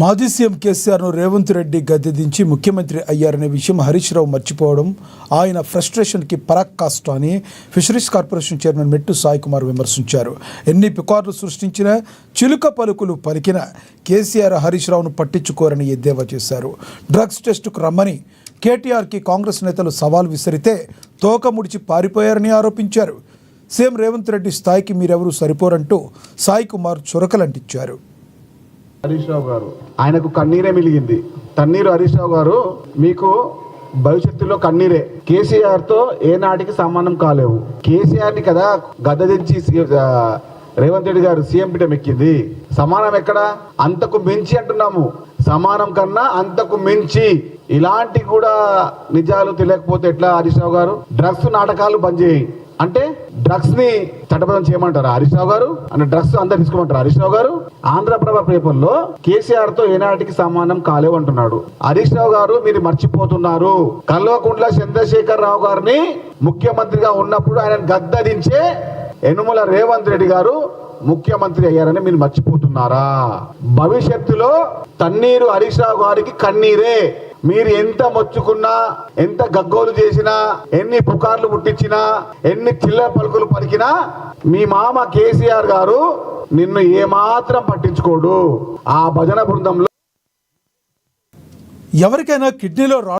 మాజీ సీఎం కేసీఆర్ను రేవంత్ రెడ్డి గద్దెదించి ముఖ్యమంత్రి అయ్యారనే విషయం హరీష్ రావు మర్చిపోవడం ఆయన ఫ్రస్ట్రేషన్కి పరాకాష్ట అని ఫిషరీస్ కార్పొరేషన్ చైర్మన్ మెట్టు సాయి కుమార్ విమర్శించారు. ఎన్ని పుకార్లు సృష్టించినా చిలుక పలుకులు పలికిన కేసీఆర్ హరీష్ రావును పట్టించుకోరని ఎద్దేవా చేశారు. డ్రగ్స్ టెస్టుకు రమ్మని కేటీఆర్కి కాంగ్రెస్ నేతలు సవాల్ విసిరితే తోక ముడిచి పారిపోయారని ఆరోపించారు. సీఎం రేవంత్ రెడ్డి స్థాయికి మీరెవరూ సరిపోరంటూ సాయి కుమార్ చురకలంటించారు. హరీష్ రావు గారు ఆయనకు కన్నీరే మిలిగింది. తన్నీరు హరీష్ రావు గారు మీకు భవిష్యత్తులో కన్నీరే. కేసీఆర్ తో ఏనాటికి సమానం కాలేవు. కేసీఆర్ ని కదా గద్దదించి రేవంత్ రెడ్డి గారు సీఎం పీఠం ఎక్కింది. సమానం ఎక్కడ? అంతకు మించి అంటున్నాము. సమానం కన్నా అంతకు మించి. ఇలాంటి కూడా నిజాలు తెలియకపోతే ఎట్లా హరీష్ రావు గారు? డ్రగ్స్ నాటకాలు బంద్ చేయి అంటే డ్రగ్స్ ని చట్టబద్ధం చేయమంటారా హరీష్ రావు గారు? అంటే డ్రగ్స్ అందరు తీసుకోమంటారా హరీష్ రావు గారు? ఆంధ్రప్రభ పేపర్లో కేసీఆర్ తో ఏనాటికి సమానం కాలేవు అంటున్నాడు. హరీష్ రావు గారు మీరు మర్చిపోతున్నారు. కల్వకుంట్ల చంద్రశేఖర్ రావు గారిని ముఖ్యమంత్రిగా ఉన్నప్పుడు ఆయన గద్దదించే యనుమల రేవంత్ రెడ్డి గారు ముఖ్యమంత్రి అయ్యారని మీరు మర్చిపోతున్నారా? భవిష్యత్తులో తన్నీరు హరీష్ రావు గారికి కన్నీరే. మీరు ఎంత మొచ్చుకున్నా, ఎంత గగ్గోలు చేసినా, ఎన్ని పుకార్లు పుట్టించినా, ఎన్ని చిల్లర పలుకులు పలికినా మీ మామ కేసీఆర్ గారు నిన్ను ఏమాత్రం పట్టించుకోడు. ఆ భజన బృందంలో ఎవరికైనా కిడ్నీలో